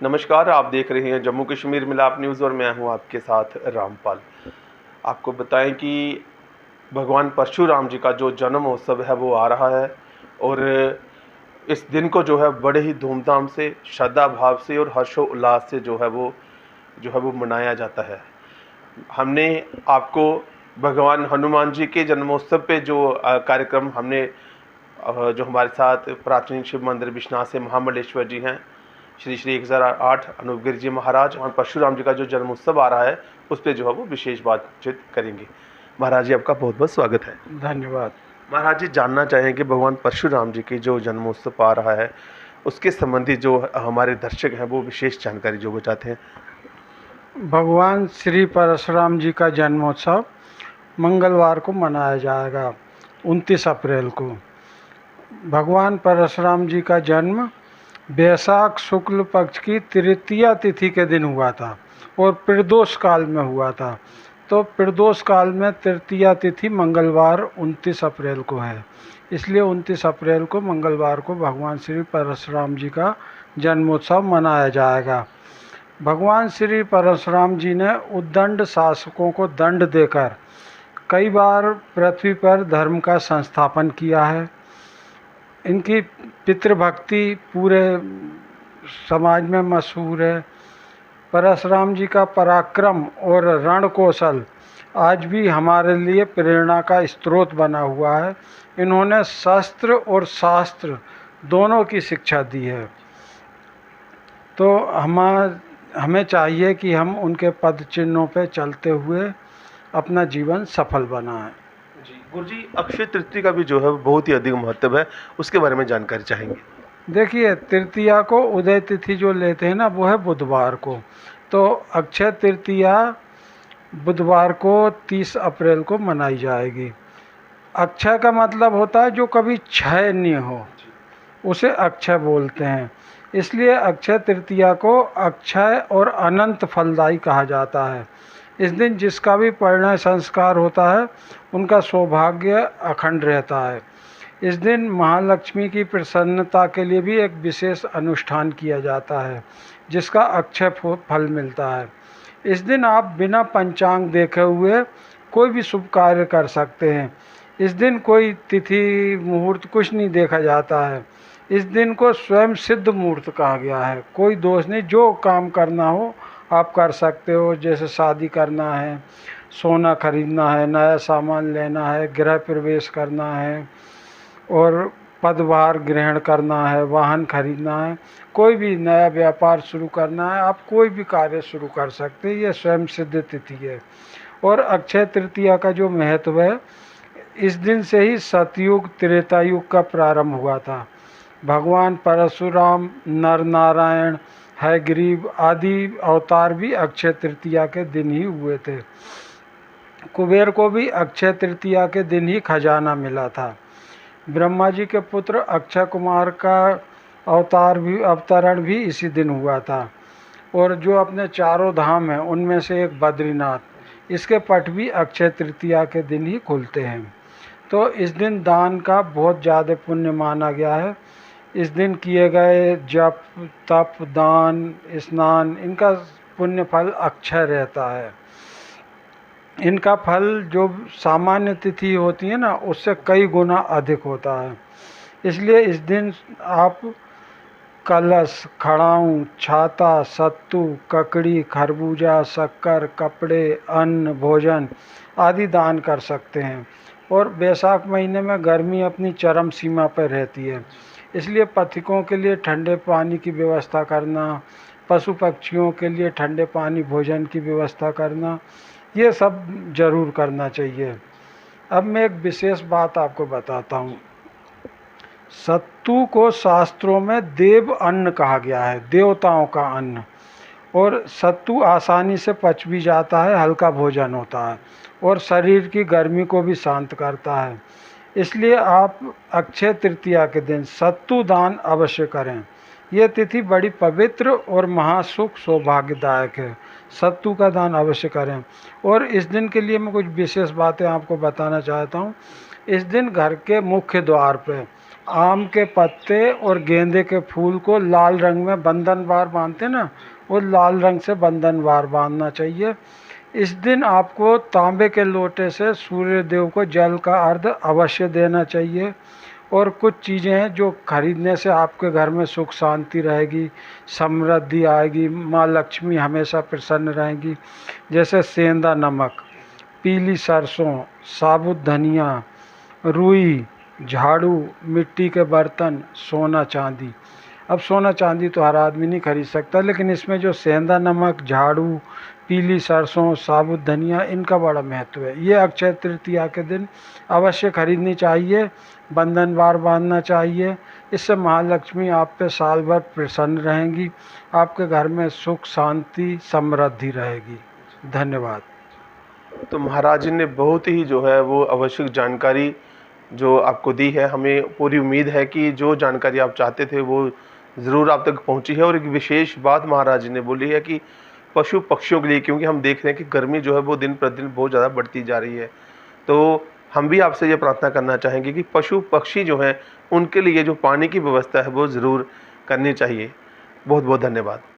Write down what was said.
नमस्कार, आप देख रहे हैं जम्मू कश्मीर मिलाप न्यूज़ और मैं हूं आपके साथ रामपाल। आपको बताएं कि भगवान परशुराम जी का जो जन्म उत्सव है वो आ रहा है और इस दिन को जो है बड़े ही धूमधाम से, श्रद्धा भाव से और हर्षोल्लास से जो है वो मनाया जाता है। हमने आपको भगवान हनुमान जी के जन्मोत्सव पे जो कार्यक्रम हमने जो हमारे साथ प्राचीन शिव मंदिर विश्वनाथ से महामंडलेश्वर जी हैं, श्री श्री 1008 अनूपगिरी जी महाराज और परशुराम जी का जो जन्मोत्सव आ रहा है उस पर जो है वो विशेष बातचीत करेंगे। महाराज जी, आपका बहुत बहुत स्वागत है। धन्यवाद। महाराज जी, जानना चाहें कि भगवान परशुराम जी की जो जन्मोत्सव आ रहा है उसके संबंधी जो हमारे दर्शक हैं वो विशेष जानकारी जो वो चाहते हैं। भगवान श्री परशुराम जी का जन्मोत्सव मंगलवार को मनाया जाएगा, 29 अप्रैल को। भगवान परशुराम जी का जन्म वैशाख शुक्ल पक्ष की तृतीया तिथि के दिन हुआ था और प्रदोष काल में हुआ था। तो प्रदोष काल में तृतीया तिथि मंगलवार 29 अप्रैल को है, इसलिए 29 अप्रैल को मंगलवार को भगवान श्री परशुराम जी का जन्मोत्सव मनाया जाएगा। भगवान श्री परशुराम जी ने उद्दंड शासकों को दंड देकर कई बार पृथ्वी पर धर्म का संस्थापन किया है। इनकी पितृभक्ति पूरे समाज में मशहूर है। परशुराम जी का पराक्रम और रण कौशल आज भी हमारे लिए प्रेरणा का स्रोत बना हुआ है। इन्होंने शस्त्र और शास्त्र दोनों की शिक्षा दी है। तो हमें चाहिए कि हम उनके पद चिन्हों पर चलते हुए अपना जीवन सफल बनाएं। जी गुरु जी, अक्षय तृतीया का भी जो है बहुत ही अधिक महत्व है, उसके बारे में जानकारी चाहेंगे। देखिए, तृतीया को उदय तिथि जो लेते हैं ना, वो है बुधवार को। तो अक्षय तृतीया बुधवार को 30 अप्रैल को मनाई जाएगी। अक्षय का मतलब होता है जो कभी क्षय नहीं हो, उसे अक्षय बोलते हैं। इसलिए अक्षय तृतीया को अक्षय और अनंत फलदायी कहा जाता है। इस दिन जिसका भी परिणय संस्कार होता है उनका सौभाग्य अखंड रहता है। इस दिन महालक्ष्मी की प्रसन्नता के लिए भी एक विशेष अनुष्ठान किया जाता है जिसका अक्षय फल मिलता है। इस दिन आप बिना पंचांग देखे हुए कोई भी शुभ कार्य कर सकते हैं। इस दिन कोई तिथि मुहूर्त कुछ नहीं देखा जाता है। इस दिन को स्वयं सिद्ध मुहूर्त कहा गया है। कोई दोष नहीं, जो काम करना हो आप कर सकते हो। जैसे शादी करना है, सोना खरीदना है, नया सामान लेना है, गृह प्रवेश करना है और पदभार ग्रहण करना है, वाहन खरीदना है, कोई भी नया व्यापार शुरू करना है, आप कोई भी कार्य शुरू कर सकते हैं। ये स्वयं सिद्ध तिथि है। और अक्षय तृतीया का जो महत्व है, इस दिन से ही सतयुग त्रेता युग का प्रारंभ हुआ था। भगवान परशुराम, नर नारायण, हयग्रीव आदि अवतार भी अक्षय तृतीया के दिन ही हुए थे। कुबेर को भी अक्षय तृतीया के दिन ही खजाना मिला था। ब्रह्मा जी के पुत्र अक्षय कुमार का अवतरण भी इसी दिन हुआ था। और जो अपने चारों धाम हैं उनमें से एक बद्रीनाथ, इसके पट भी अक्षय तृतीया के दिन ही खुलते हैं। तो इस दिन दान का बहुत ज़्यादा पुण्य माना गया है। इस दिन किए गए जप, तप, दान, स्नान, इनका पुण्य फल अक्षय रहता है। इनका फल जो सामान्य तिथि होती है ना, उससे कई गुना अधिक होता है। इसलिए इस दिन आप कलश, खड़ाऊँ, छाता, सत्तू, ककड़ी, खरबूजा, शक्कर, कपड़े, अन्न, भोजन आदि दान कर सकते हैं। और वैशाख महीने में गर्मी अपनी चरम सीमा पर रहती है, इसलिए पथिकों के लिए ठंडे पानी की व्यवस्था करना, पशु पक्षियों के लिए ठंडे पानी भोजन की व्यवस्था करना, ये सब जरूर करना चाहिए। अब मैं एक विशेष बात आपको बताता हूँ। सत्तू को शास्त्रों में देव अन्न कहा गया है, देवताओं का अन्न। और सत्तू आसानी से पच भी जाता है, हल्का भोजन होता है और शरीर की गर्मी को भी शांत करता है। इसलिए आप अक्षय तृतीया के दिन सत्तू दान अवश्य करें। ये तिथि बड़ी पवित्र और महासुख सौभाग्यदायक है। सत्तू का दान अवश्य करें। और इस दिन के लिए मैं कुछ विशेष बातें आपको बताना चाहता हूँ। इस दिन घर के मुख्य द्वार पे आम के पत्ते और गेंदे के फूल को लाल रंग में बंधनवार बांधते ना, वो लाल रंग से बंधनवार बांधना चाहिए। इस दिन आपको तांबे के लोटे से सूर्य देव को जल का अर्घ अवश्य देना चाहिए। और कुछ चीज़ें हैं जो खरीदने से आपके घर में सुख शांति रहेगी, समृद्धि आएगी, माँ लक्ष्मी हमेशा प्रसन्न रहेंगी। जैसे सेंधा नमक, पीली सरसों, साबुत धनिया, रुई, झाड़ू, मिट्टी के बर्तन, सोना चांदी। अब सोना चांदी तो हर आदमी नहीं खरीद सकता, लेकिन इसमें जो सेंधा नमक, झाड़ू, पीली सरसों, साबुत धनिया, इनका बड़ा महत्व है। ये अक्षय तृतीया के दिन अवश्य खरीदनी चाहिए, बंधनवार बांधना चाहिए। इससे महालक्ष्मी आप पे साल भर प्रसन्न रहेंगी, आपके घर में सुख शांति समृद्धि रहेगी। धन्यवाद। तो महाराज जी ने बहुत ही जो है वो आवश्यक जानकारी जो आपको दी है। हमें पूरी उम्मीद है कि जो जानकारी आप चाहते थे वो ज़रूर आप तक पहुंची है। और एक विशेष बात महाराज जी ने बोली है कि पशु पक्षियों के लिए, क्योंकि हम देख रहे हैं कि गर्मी जो है वो दिन प्रतिदिन बहुत ज़्यादा बढ़ती जा रही है, तो हम भी आपसे ये प्रार्थना करना चाहेंगे कि पशु पक्षी जो हैं उनके लिए जो पानी की व्यवस्था है वो ज़रूर करनी चाहिए। बहुत बहुत धन्यवाद।